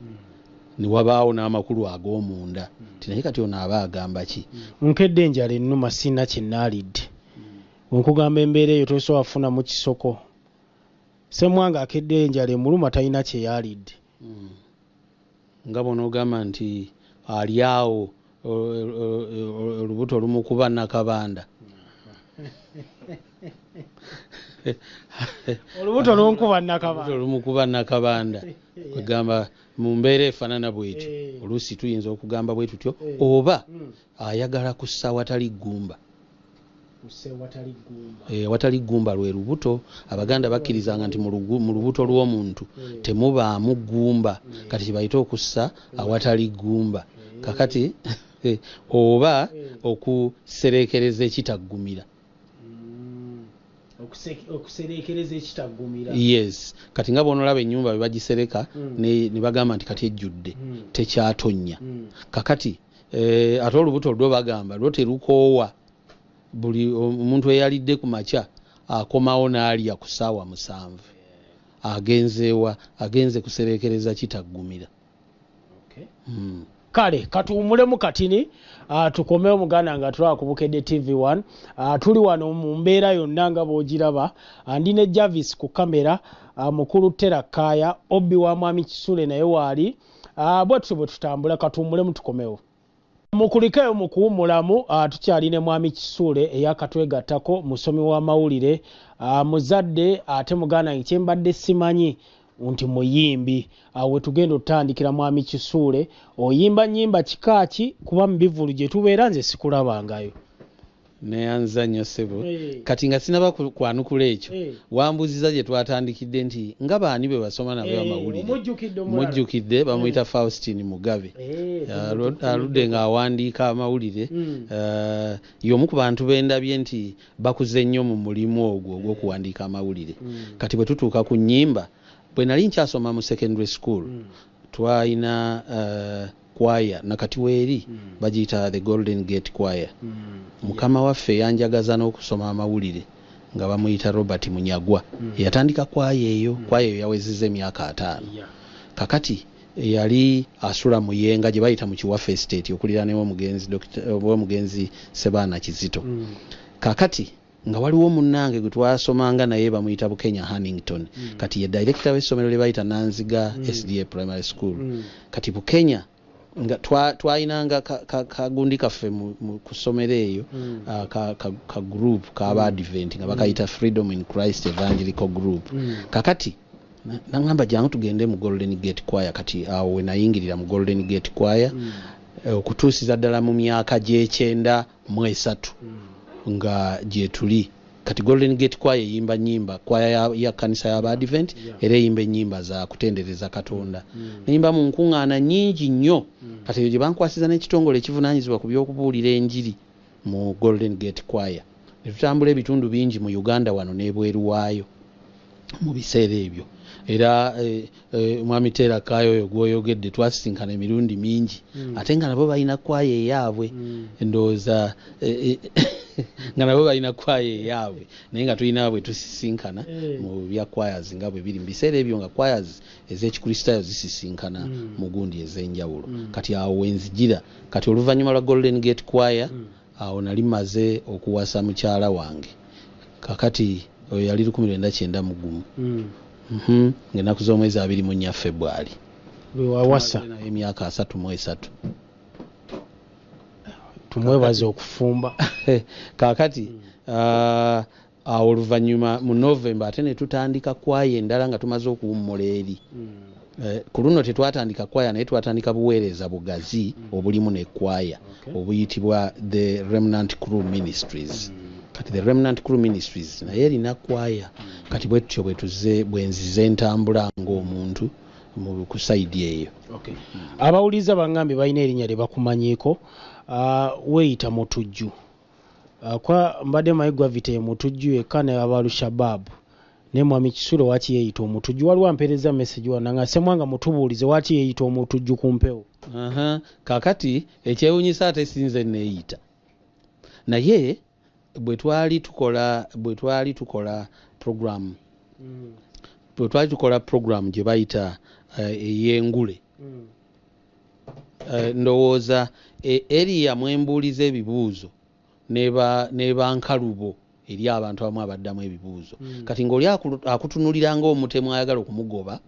ne wabaawo n'amakulu ag'omunda naye kati ono aba agamba ki nkedde enjala ennuma sina kye nnaalidde nkugamba embeera eyo tosobola kufuna mu kisoko semwanga akedde enjala emuluma talina kye yaalidde nga bonoogamba nti ali awo olubuto lumukuba nakabanda olubuto lumukuba nakabanda kwegamba mu mbeera efaanana bwetyo oluusi tuyinza okugamba bwe tutyo oba ayagala kussa watali ggumba watali ggumba lwe lubuto abaganda bakkirizanga nti mu lubuto lw'omuntu temubaamu ggumba kati kibayita okussa awatali ggumba kakati oba okusereekereza ekitaggumira okusereekereza ekitaggumira yes kati nga boonolaba ennyumba bwe bagisereka ne bagamba nti kati ejjudde tekyatonya kakati ate olubuto lwo bagamba lwo terukoowa buli omuntu eyalidde ku makya akomawo n'alya ku ssaawa 7 agenze kusereekereza kitaggumira kale katuwumulemu katini tukomewo muganda nga tulaba ku Bukedde TV1 tuli wano mu mbeera yonna nga bw'ogiraba ndi ne Javis ku kamera mukulu Terakaya Obbi wa Mwami Kisule naye waali bwetutyo bwe tutambula katuwumulemu tukomewo mukulikeyo mu kuwumulamu tukyali ne Mwami Kisule eyakatwegattako musomi w'amawulire muzadde ate muganda kyembadde simanyi nti muyimbi we tugenda otandikira Mwami Kisule oyimba nnyimba kikaaki kuba mu bivulu gye tubeera nze sikulabangayo neyanza nnyo ssebo kati nga sinaba kwanukula ekyo wambuziza gye twatandikidde nti nga baani be basoma nabo amawulire mujjukidde bamuyita Faustin Mugabe aludde ng'awandiika amawulire y'omu ku bantu bendabye nti bakuze nnyo mu mulimu ogwo ogw'okuwandiika amawulire kati bwe tutuuka ku nnyimba bwe nali nkyasoma mu secondary school twalina choir nakati weeri bagiyita the Golden Gate Choir mukama waffe yanjagaza n'okusoma amawulire nga bamuyita Robert Munyagwa yatandika choir eyo yawezezza emyaka 5 kakati yali asula mu Yenga gye bayita mu Kiwaffe Estate okuliranewo omugenzi Sebaana Kizito kakati nga waliwo munnange gwe twasomanga naye bamuyita Bukenya Hannington kati ye director w'essomero lye bayita Nanziga SDA Primary School kati Bukenya nga twayinanga kagundi kaffe ku ssomero eyo ka group k'aba Advent nga bakayita Freedom in Christ Evangelical Group kakati nangamba jangu tugende mu Golden Gate Choir kati awo we nayingirira mu Golden Gate Choir okutuusiza ddala mu myaka gy'ekyenda mu 3 nga gye tuli kati Golden Gate Choir yimba nnyimba choir ya kanisa y'aba Advent era yimba ennyimba za kutendereza Katonda nnyimba mu nkuŋŋaana nnyingi nnyo kati eyo gye bankwasiza n'ekitongole ekivunaanyizibwa ku by'okubuulira enjiri mu Golden Gate Choir ne tutambula ebitundu bingi mu Uganda wano n'ebweru waayo mu biseera ebyo era Mwami Terakaya oyo gw'oyogedde twasisinkana emirundi mingi ate nga nabo balina choir eyaabwe ndowooza nga nabo balina kwaya eyaabwe naye nga tulina bwe tusisinkana mu bya kwayas nga bwe biri mu biseera ebyo nga kwayas ez'ekikristaayo zisisinkana mu gundi ez'enjawulo kati awo wenzijira kati oluvannyuma lwa Golden Gate Choir awo nali maze okuwasa mukyala wange kakati oyo yali 1991 ng'ennaku z'omwezi 24 February wewawasa emyaka 33 tumwebaze okufumba kakati awo oluvannyuma mu November ate ne tutandika kwaya endala nga tumaze okuwummula eri ku luno tetwatandika kwaya naye twatandika buweereza bugazi obulimu nekwaya obuyitibwa the Remnant Crew Ministries kati the Remnant Crew Ministries naye erina kwaya kati bwetutyo bwenzize entambula ng'omuntu ku saidi eyo abawuliza bangambye balina erinnya lye bakumanyiiko weeyita Mutujju kwa mbadde mayigwa vite Mutujju yekka ne Abalushababu ne Mwami Kisulo waki yeeyita Omutujju waliwo ampeereza message wananga semwanga mutubuulize waki yeeyita Omutujju ku mpewo kakati ekyewuunyisa ate sinze neeyita naye bwe twali tukola program gye bayita ey'engule ndowooza eriya mwembuuliza ebibuuzo neba nkalubo eri abantu abamu abaddamu ebibuuzo kati ng'oli akutunulira ng'omutemu ayagala okumugoba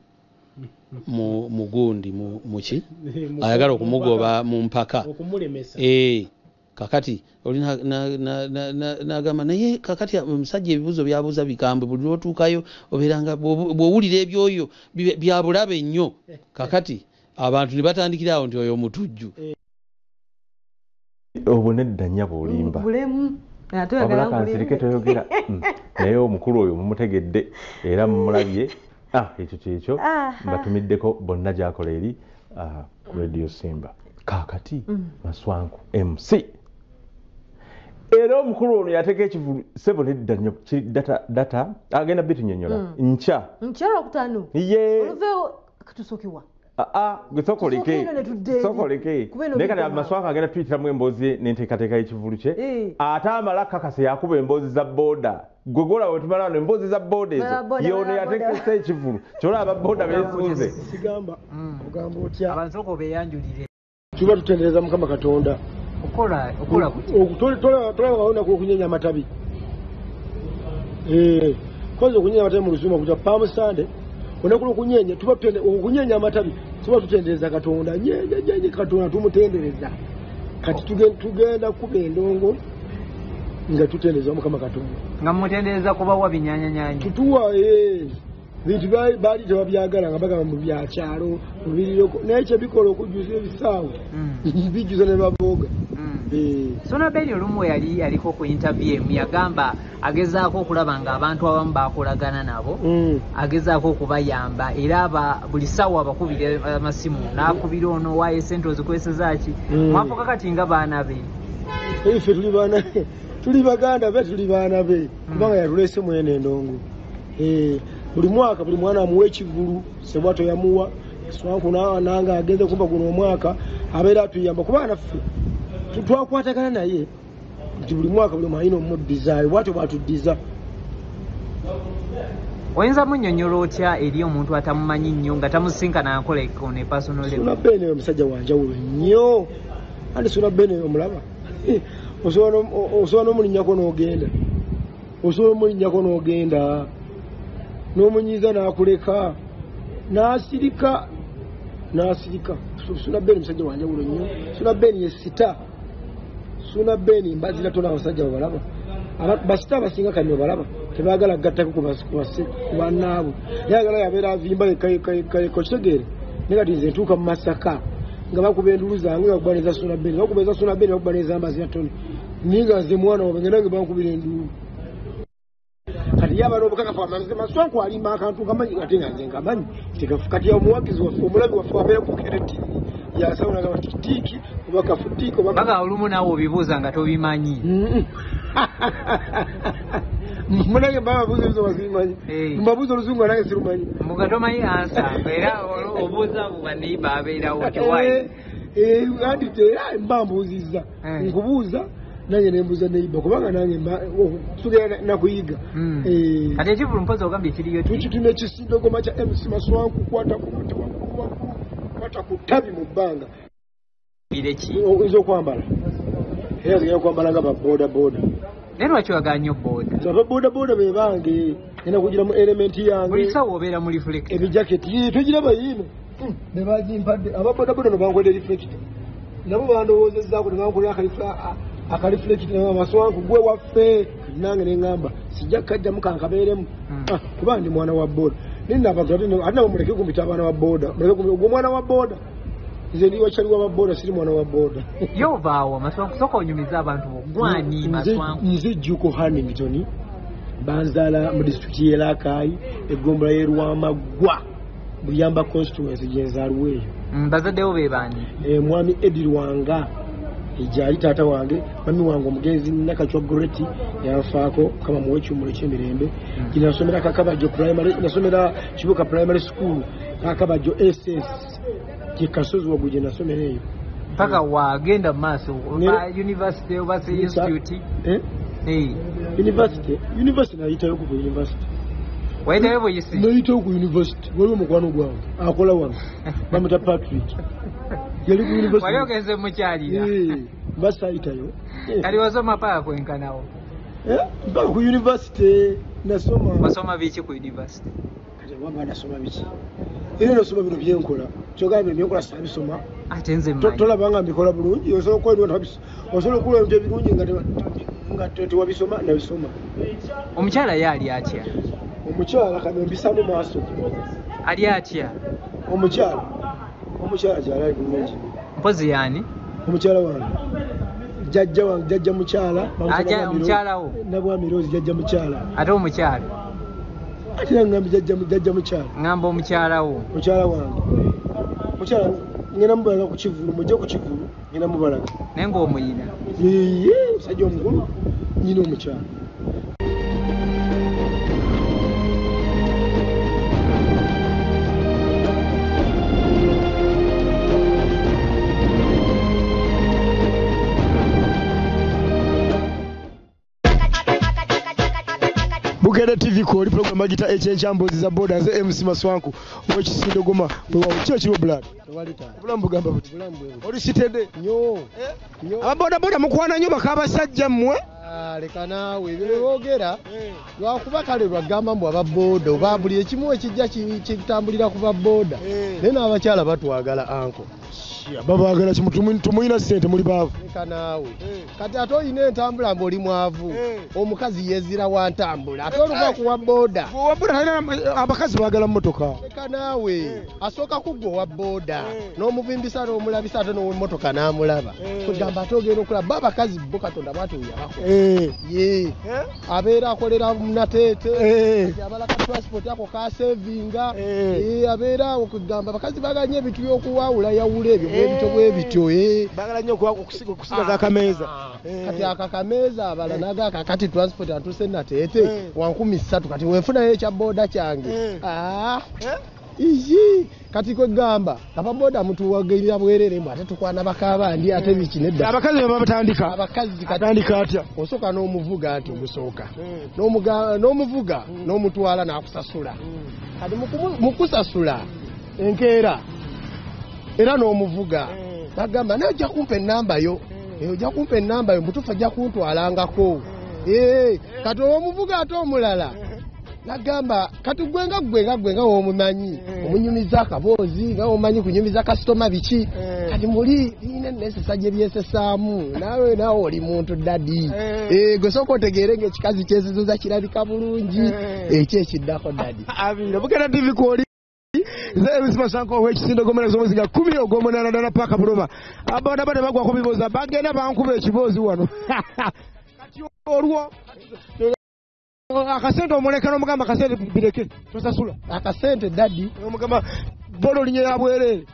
mu gundi muki ayagala okumugoba mu mpaka kakati oli nagamba naye kakati omusajja ebibuuzo byabuuza bikambwe buli lwotuukayo obeeranga bw'owulira ebyoyo bya bulabe nnyo kakati abantu ne batandikira awo nti oyo Mutujju obwo nedda nnya bw'olimba abulakansirike toyogera naye omukulu oyo mumutegedde era mumulabye ekyo kyekyo mbatumiddeko bonna gyakola eri ku Radio Simba kakati Maswanku MC era omukulu ono yateeka ekivulu sebo nedda nnyo data agenda bitunyonyola nkya Lwokutaano oluveewo katusookebwa sokoleke naye kati Maswanku agenda tuyitiramu emboozi n'enteekateeka y'ekivulu kye ate amala kakasa yakuba emboozi za booda gwe gola wetumala wano emboozi za booda ezo yono yateekesa ekivulu kyolaba booda beesuuze sigamba ogamba otya abansoko beyanjulire tuba tutendereza Mukama Katonda tolaba okunyenya amatabi koze okunyenya amatabi mu Lusuma kuja Palm Sunday onakula okunyenya tuba okunyenya amatabi tuba tutendereza Katonda nyenye Katonda tumutendereza kati tugenda kuba endongo nga tutendereza Mukama Katonda nga mutendereza kubawa binyanyanyanya tutuwa bintu baali tebabyagala nga bagamba mu byakyalo mu biriroko naye kyebikola okujjuza ebisaawe bijjuza ne babooga Sona Beli olumu yali aliko ku interview yagamba agezaako okulaba nga abantu abamu bakolagana nabo agezaako okubayamba era buli ssaawa abakubira amasimu n'akubira ono waaye sente ozikwesezaki mwafuka kati nga baana be ffe tuli baganda be tuli baana be kubanga yatulese mwene endongo buli mwaka buli mwana amuwa ekivulu sebwato yamuwa Swanku nanga agenze kumba guno omwaka abeera atuyamba kuba naffe twakwatagana naye nti buli mwaka buli mwalina omuddizayo bwatyo bwatuddiza oyinza munnyonnyola otya eri omuntu atamumanyi nnyo nga tamusinkana akola ne personal level Suna Bene oyo musajja wanjawulo nnyo andi Suna Bene oyo omulaba osobola n'omulinnyako n'ogenda n'omunyiiza n'akuleka n'asirika Suna Bene musajja wanjawulo nnyo Suna Bene ye sita Suna Bene mbazira tona abasajja babalaba basita abasinga kati babalaba tebaagala gattako ku bannaabo yagala yabeera avimba kitegeere naye kati nze ntuuka mu Masaka nga bakuba endulu zange bakubaniza Suna Bene bakubaniza Suna Bene bakubaniza mbazira tona ninga nze mwana wabe ngenda nge bankubira endulu kati yaba n'obukakafu amaze Maswanku alimba akantu kamanyi ate nga nze nkamanyi kati omuwagizi waffe omulabi waffe abeera ku kereti yasawuna nga batitiiki oba kafutiiki baga olumu naawe obibuuza nga tobimanyi munange mbabuuza ebizo bazimanyi mbabuuza oluzungu nange sirumanyi mbuga tomanyi ansa era obuuza baniba abeerawo tiwayi andi era mba mbuuzizza nkubuuza nange nembuza neiba kubanga nange tugenda nakuyiga kati ekivulu mpozi ogambye kiriyo tukitume ekisimbe goma kya MC Maswanku kwata ku muti kwata ku tabi mu bbanga oyinza okwambala era zigenda kwambala nga baboda boda naye lwaki wagala nnyo boda ababoda boda be bange ena kugira mu elementi yange buli sawa obeera mu reflector ebijaketi tugira bayino ne bagimpadde ababoda boda no bankwedde reflector nabo bandowoozezaako nebankolera akaliflector Maswanku gwe waffe nange neŋŋamba sijja kajjamu kankabeeremu kuba ndi mwana wa boda nina abantu ate nabo muleke kumpita abaana wa boda gwe mwana wa boda nze ndi wakyali wa boda siri mwana wa boda yovaawo Maswanku soka onyumiza abantu bogwani Maswanku nze Juko Hannington banzaala mu disitulikiti y'Elakayi eggombolola y'e Lwamaggwa Buyamba constituency gyenzaaliwo eyo bazaddewo be baani mwami Edi Lwanga ejali taata wange mami wange omugenzi Nakachwa Goreti yanfaako kama muwe kyumulo ky'emirembe kinasomera Kakabajo primary nasomera Kibuka primary school Kakabajo SS kikasozi waguje nasomera eyo mpaka wagenda maaso oba university oba institute university nayitayo ku university waitayo bweyisi nayitayo ku university waliwo mukwano gwange akola wange bamuta Patrick yali ku university wali ogenze mukyalira basayitayo kali wasoma paka kwenkanawo mpaka ku university nasoma basoma biki ku university kati waba nasoma biki era nasoma bino byenkola kyogambye byenkola sabisoma ate nze mmanyi tolabanga mbikola bulungi osobola okukola osobola okukola ebirungi nga tewabisoma nabisoma omukyala ye ali atya omukyala kano mbisamu maaso ali atya omukyala kyala bulungi mpozi yani omukyala wange jjajja mukyala omukyalawo nabwamirozi jjajja mukyala ate omukyala ate ngambi jjajja mukyala ngamba omukyalawo mukyala wange mukyala ngenda mubalaga ku Kivulu mujje ku Kivulu ngenda mubalaga naye ng'omuyina musajja omukulu nyina omukyala Bugere TV koli program agita ekyambozi za boda ze MC Maswanku wekisindo goma bwe kyo blood bulambu gamba buti oli sitende nyo ababoda boda mukwana nyo bakabasajja mmwe leka naawe byogera lwakuba kale lwagamba mbu ababoda oba buli ekimu ekijja kitambulira ku baboda naye n'abakyala batwagala anko babagala tumuyina sente muli baavu leka naawe kati ate oyina entambula mbu oli mwavu omukazi yezira wa ntambula ate oluva ku waboda abakazi bagala mmotoka leka naawe asooka kuggwa wa boda n'omuvimbisa n'omulabisa ate n'owemmotoka n'amulaba kugamba ate ogenda okulaba abakazi bo Katonda bwatuyabako abeera akolera munateete abalaka transport ako kasevinga abeera awo kugamba abakazi baganye ebintu by'okuwawula yawula ebyo bwebityo bagala nnyo okusigaza akameeza kati akakameeza abala nagaka kati transport atuse nateete wa 13 kati wenfunayo ekyaboda kyange kati kwegamba ababoda mutuwagirira bwerere mbu ate tukwana bakabandi ate biki nedda abakazi babatandika abakazi katandika atya osoka n'omuvuga nti ogusooka n'omuvuga n'omutwala n'akusasula kati mukusasula enkeera era n'omuvuga bagamba naye ojja kumpa ennamba yo ojja kumpa ennamba yo mutufu ajja kuntwalangako kati omuvuga ate omulala nagamba kati gwenga womumanyi omunyumiza akaboozi nga womanyi kunyumiza kasitoma biki kati muli ine nesesa gye byesesaamu nawe oli muntu dadi gwe sooka otegeere ng'ekikazi kyesizuza kirabika bulungi ekyo ekiddako dadi abinga Bugere TV kwoli ze MC Maswanku w'ekisindo gomera z'omwezi 10 ogw'omunaana ddala paka Buloma abana bane bagwako bibuuza bagenda bankuba ekiboozi wano kati olwo akasente omuleka n'omugamba akasente bireke tosasula akasente dadi omugamba bodo linye ya bwerere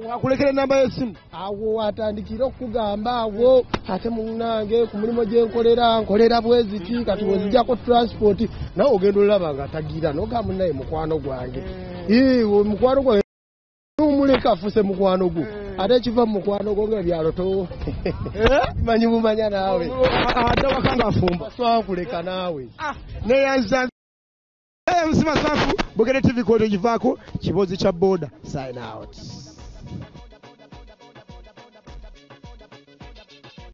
wakulekera namba y'essimu awo atandikira okugamba awo ate munange ku mulimo gye nkolera bweziti kati wezijjako transport nawe ogenda olaba nga tagira n'ogamba naye mukwano gwange mukwano gwange n'omuleka afuse mukwano gwo ate kiva mu mukwano gongera byalo to manyi mumanya naawe ate wakanga afumba twakuleka naawe neyanza msima safu Bugere TV kodo jivaako kibozi cha boda sign out